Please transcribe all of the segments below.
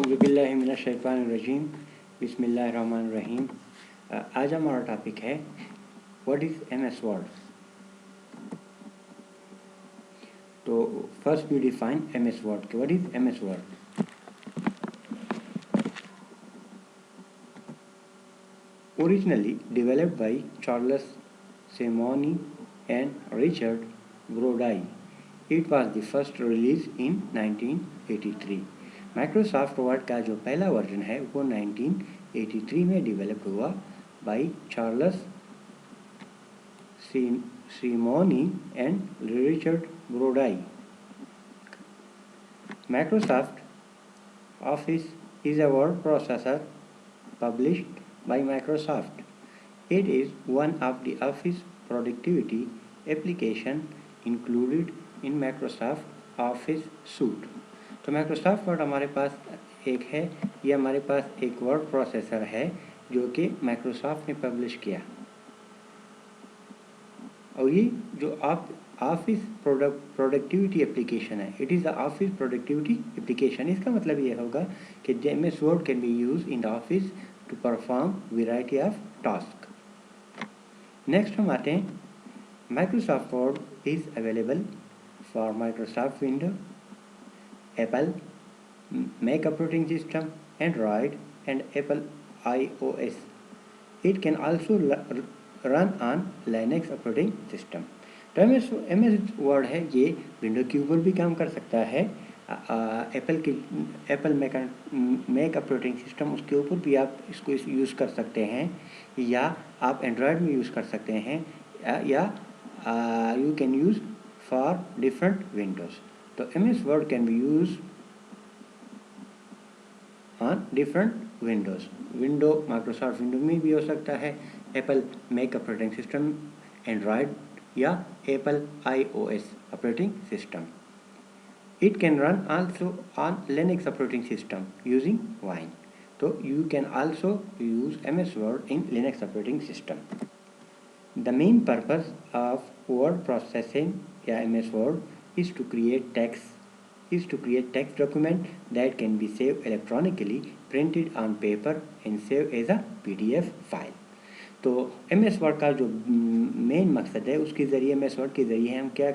औज़ुबिल्लाहिमिनश्शैतानिर्रजीम बिस्मिल्लाहिर्रहमानिर्रहीम। आज हमारा टॉपिक है व्हाट इज़ एमएस वर्ड। तो first we define MS Word के what is MS Word. Originally developed by Charles Simonyi and Richard Brodie, it was the first release in 1983. Microsoft word का जो पहला version है वो 1983 में develop हुआ by Charles Simonyi and Richard Brodie. Microsoft Office is a word processor published by Microsoft. It is one of the Office productivity application included in Microsoft Office Suite. तो Microsoft Word हमारे पास एक है, ये हमारे पास एक word processor है जो कि Microsoft ने पब्लिश किया। और ये जो ऑफिस प्रोडक्टिविटी एप्लीकेशन है, it is the office productivity application. इसका मतलब ये होगा कि MS Word can be use in the office to perform variety of task. Next हम आते हैं, Microsoft Word is available for Microsoft window, Apple Mac operating system, Android and Apple iOS. It can also run on Linux operating system. तो MS Word है ये window के ऊपर भी काम कर सकता है, एप्पल मैक ऑपरेटिंग सिस्टम उसके ऊपर भी आप इसको यूज़ कर सकते हैं, या आप एंड्रॉयड में यूज़ कर सकते हैं, या you can use for different Windows. तो MS Word can be use on different Windows. Window Microsoft Window में भी हो सकता है, Apple Mac operating system, Android या Apple iOS operating system. It can run also on Linux operating system using Wine. So you can also use MS Word in Linux operating system. The main purpose of word processing या MS Word is to create text document that can be saved electronically, printed on paper and saved as a PDF file. तो MS word का जो main मकसद है, उसके ज़रिए MS word के ज़रिए हम क्या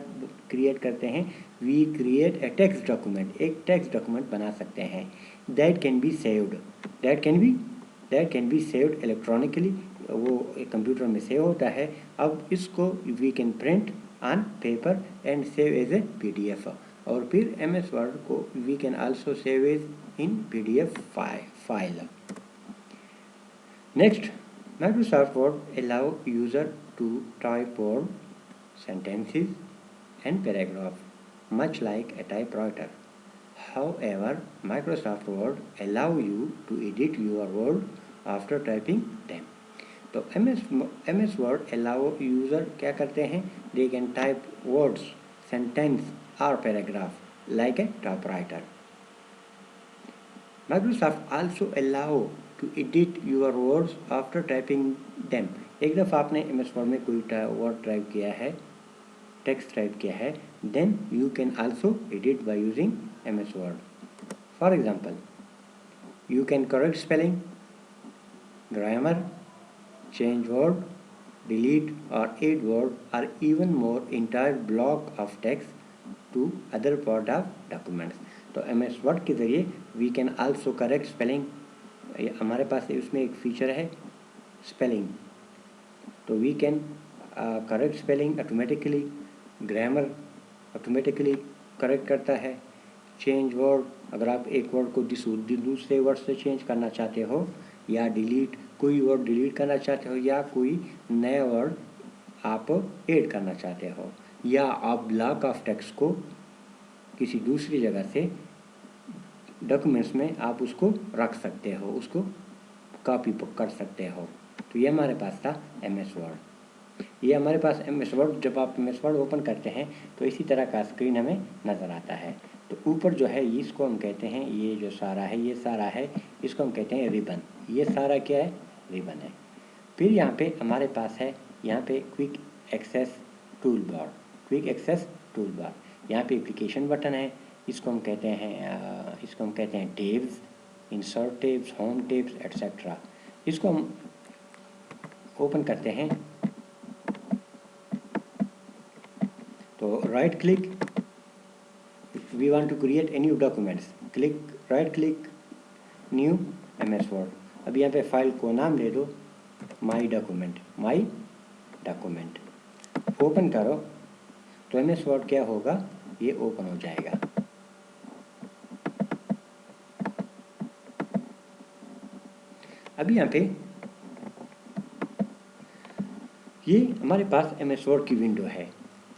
क्रिएट करते हैं, we create a text document, एक टेक्स्ट डॉक्यूमेंट बना सकते हैं that can be saved electronically, वो कंप्यूटर में सेव होता है। अब इसको we can print on paper and save as a PDF, और फिर MS वर्ड को we can also save as in PDF file. Next, Microsoft Word allow user to type word, sentences and paragraph much like a typewriter. However, Microsoft Word allow you to edit your word after typing them. तो MS Word allow user क्या करते हैं, they can type words, sentence or paragraph like a typewriter. Microsoft also allow to edit your words after typing them. एक दफ़ा आपने MS Word में कोई word type किया है, टेक्स्ट टाइप किया है, then you can also edit by using MS Word. For example, you can correct spelling, grammar, change word, delete or add word, or even more entire block of text to other part of documents. तो MS Word के ज़रिए we can also correct spelling. हमारे पास उसमें एक feature है spelling, तो we can correct spelling automatically, grammar automatically correct करता है, चेंज वर्ड, अगर आप एक वर्ड को दूसरे वर्ड से चेंज करना चाहते हो, या डिलीट, कोई वर्ड डिलीट करना चाहते हो, या कोई नया वर्ड आप ऐड करना चाहते हो, या आप ब्लॉक ऑफ टेक्स्ट को किसी दूसरी जगह से डॉक्यूमेंट्स में आप उसको रख सकते हो, उसको कॉपी कर सकते हो। तो ये हमारे पास था MS वर्ड। ये हमारे पास MS वर्ड, जब आप MS वर्ड ओपन करते हैं तो इसी तरह का स्क्रीन हमें नज़र आता है। तो ऊपर जो है इसको हम कहते हैं, ये जो सारा है, ये सारा है, इसको हम कहते हैं रिबन। ये सारा क्या है, रिबन है। फिर यहाँ पे हमारे पास है, यहाँ पे क्विक एक्सेस टूल बार, यहाँ पे एप्लीकेशन बटन है, इसको हम कहते हैं tabs, insert tabs, home tabs etcetera. इसको हम ओपन करते हैं तो right click, we want to create a new documents, click right click new MS word. अब यहाँ पे फाइल को नाम दे दो माई डॉक्यूमेंट। ओपन करो तो एमएस वर्ड क्या होगा, ये ओपन हो जाएगा। अभी यहाँ पे ये हमारे पास एमएस वर्ड की विंडो है।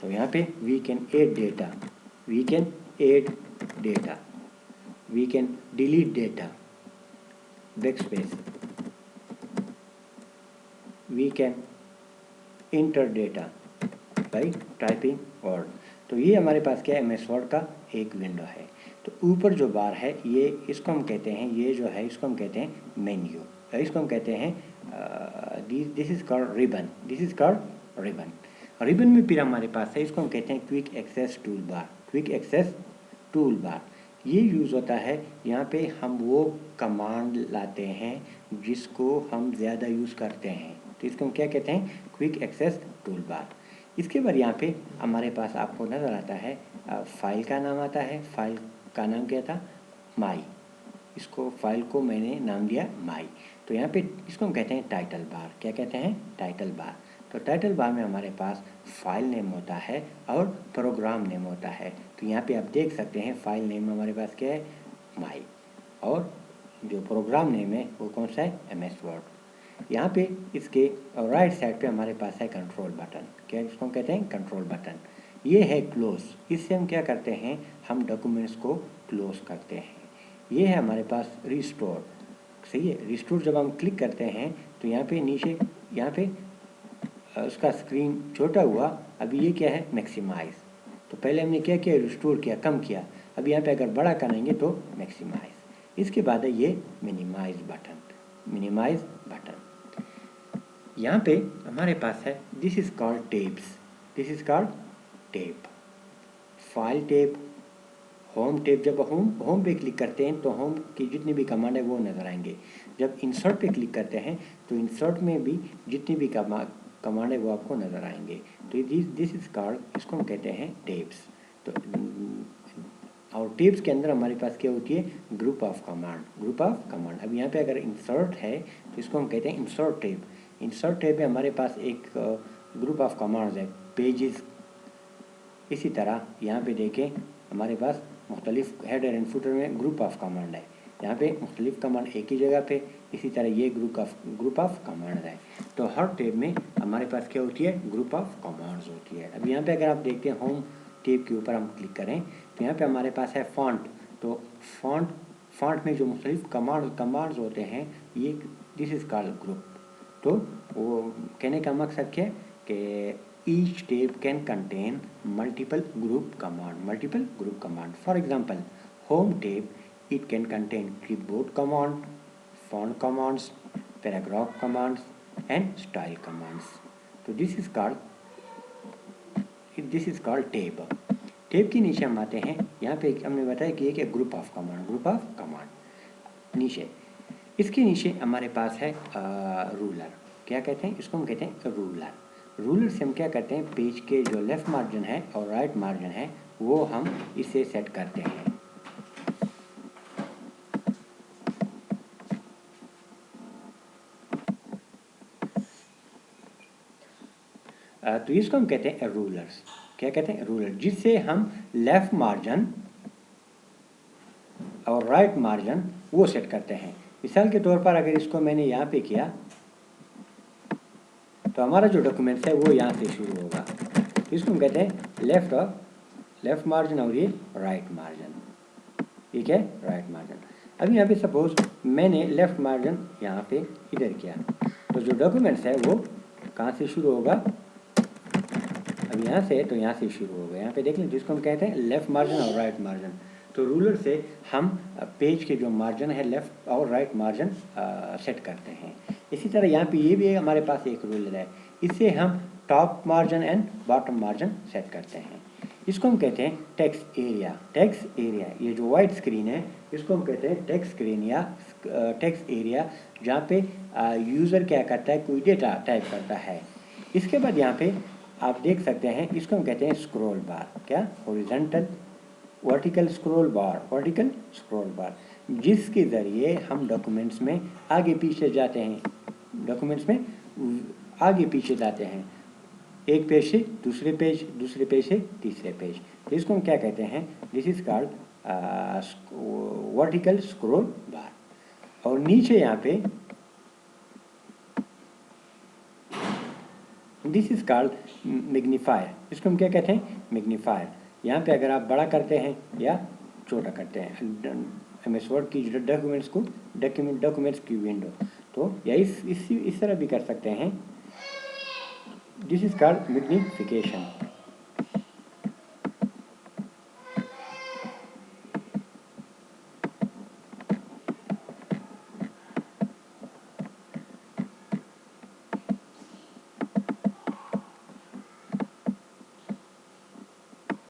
तो यहाँ पे we can add data, we can delete data, backspace, we can enter data by typing word. तो ये हमारे पास क्या है, एमएस वर्ड का एक विंडो है। तो ऊपर जो बार है ये, इसको हम कहते हैं, ये जो है इसको हम कहते हैं मेन्यू, इसको हम कहते हैं this is called ribbon, ribbon में फिर हमारे पास है, इसको हम कहते हैं क्विक एक्सेस टूल बार। ये यूज़ होता है यहाँ पे, हम वो कमांड लाते हैं जिसको हम ज़्यादा यूज़ करते हैं, तो इसको हम क्या कहते हैं, क्विक एक्सेस टूल बार। इसके बाद यहाँ पे हमारे पास आपको नज़र आता है फाइल का नाम आता है, फाइल का नाम क्या था, माई। इसको फाइल को मैंने नाम दिया माई। तो यहाँ पे इसको हम कहते हैं टाइटल बार। क्या कहते हैं, टाइटल बार। तो टाइटल बार में हमारे पास फाइल नेम होता है और प्रोग्राम नेम होता है। तो यहाँ पे आप देख सकते हैं फाइल नेम हमारे पास क्या है, माई, और जो प्रोग्राम नेम है वो कौन सा है, एमएस वर्ड। यहाँ पे इसके राइट साइड पे हमारे पास है कंट्रोल बटन। क्या इसको कहते हैं, कंट्रोल बटन। ये है क्लोज, इससे हम क्या करते हैं, हम डॉक्यूमेंट्स को क्लोज करते हैं। ये है हमारे पास रिस्टोर, सही है। रिस्टोर जब हम क्लिक करते हैं तो यहाँ पे नीचे, यहाँ पे उसका स्क्रीन छोटा हुआ। अभी ये क्या है, मैक्सिमाइज। तो पहले हमने क्या किया, रिस्टोर किया, कम किया। अब यहाँ पे अगर बड़ा करेंगे तो मैक्सिमाइज। इसके बाद है ये मिनिमाइज बटन। यहाँ पे हमारे पास है this is called tape, file tape, home tape. जब होम पे क्लिक करते हैं तो होम की जितनी भी कमांड है वो नज़र आएंगे। जब इंसर्ट पे क्लिक करते हैं तो इंसर्ट में भी जितनी भी कमांड है वो आपको नज़र आएंगे। तो दिस इज कॉल्ड, इसको हम कहते हैं टेप्स। तो और टेप्स के अंदर हमारे पास क्या होती है, ग्रुप ऑफ कमांड। अब यहाँ पे अगर इंसर्ट है तो इसको हम कहते हैं इंसर्ट टेप में हमारे पास एक ग्रुप ऑफ कमांड्स है, पेजेस। इसी तरह यहाँ पे देखें हमारे पास मुख्तलिफ हेडर एंड फुटर में ग्रुप ऑफ कमांड है। यहाँ पे मुख्तलिफ कमांड एक ही जगह पे, इसी तरह ये ग्रुप ऑफ कमांड है। तो हर टेब में हमारे पास क्या होती है, ग्रुप ऑफ कमांड्स होती है। अब यहाँ पे अगर आप देखते हैं होम टेब के ऊपर हम क्लिक करें तो यहाँ पे हमारे पास है फॉन्ट। तो फॉन्ट में जो मुख्तलिफ कमांड्स होते हैं, ये दिस इज कॉल्ड ग्रुप। तो वो कहने का मकसद क्या है कि each tab can contain multiple group command. For example, home tab, it can contain keyboard command, font commands, paragraph commands and style commands. So this is called tab. टेब के नीचे हम आते हैं, यहाँ पे हमने बताया कि ये क्या, ग्रुप ऑफ कमांड। नीचे, इसके नीचे हमारे पास है रूलर। क्या कहते हैं, इसको हम कहते हैं रूलर से हम क्या करते हैं, पेज के जो लेफ़्ट मार्जिन है और राइट मार्जिन है वो हम इसे सेट करते हैं। तो इसको हम कहते हैं रूलर्स। क्या कहते हैं, रूलर, जिससे हम लेफ़्ट मार्जिन और राइट मार्जिन वो सेट करते हैं। मिसाल के तौर पर अगर इसको मैंने यहाँ पे किया तो हमारा जो डॉक्यूमेंट्स है वो यहाँ से शुरू होगा। तो इसको हम कहते हैं लेफ़्ट मार्जिन और ये राइट मार्जिन। ठीक है, राइट मार्जिन। अब यहाँ पे सपोज मैंने लेफ़्ट मार्जिन यहाँ पे इधर किया तो जो डॉक्यूमेंट्स है वो कहाँ से शुरू होगा, अब यहाँ से, तो यहाँ से शुरू होगा। यहाँ पे देख लें, जिसको हम कहते हैं लेफ़्ट मार्जिन और राइट मार्जिन। तो रूलर से हम पेज के जो मार्जिन है लेफ़्ट और राइट मार्जिन सेट करते हैं। इसी तरह यहाँ पे ये भी हमारे पास एक रूलर है, इससे हम top margin and bottom margin set करते हैं। इसको हम कहते हैं टेक्स्ट एरिया। टेक्स्ट एरिया, ये जो वाइट स्क्रीन है इसको हम कहते हैं टेक्स्ट स्क्रीन या टेक्स्ट एरिया, जहाँ पे यूज़र क्या करता है, कोई डेटा टाइप करता है। इसके बाद यहाँ पे आप देख सकते हैं, इसको हम कहते हैं स्क्रॉल बार। क्या? हॉरिजॉन्टल वर्टिकल स्क्रॉल बार, वर्टिकल स्क्रॉल बार, जिसके ज़रिए हम डॉक्यूमेंट्स में आगे पीछे जाते हैं, डॉक्यूमेंट्स में आगे पीछे जाते हैं, एक पेज से दूसरे पेज, दूसरे पेज से तीसरे पेज। तो इसको हम क्या कहते हैं? This is called vertical scroll बार। और नीचे यहाँ पे दिस इज कॉल्ड मैग्नीफायर। इसको हम क्या कहते हैं? मैग्नीफायर। यहाँ पे अगर आप बड़ा करते हैं या छोटा करते हैं MS वर्ड की डॉक्यूमेंट्स की विंडो, तो या इस तरह भी कर सकते हैं। This is called magnification.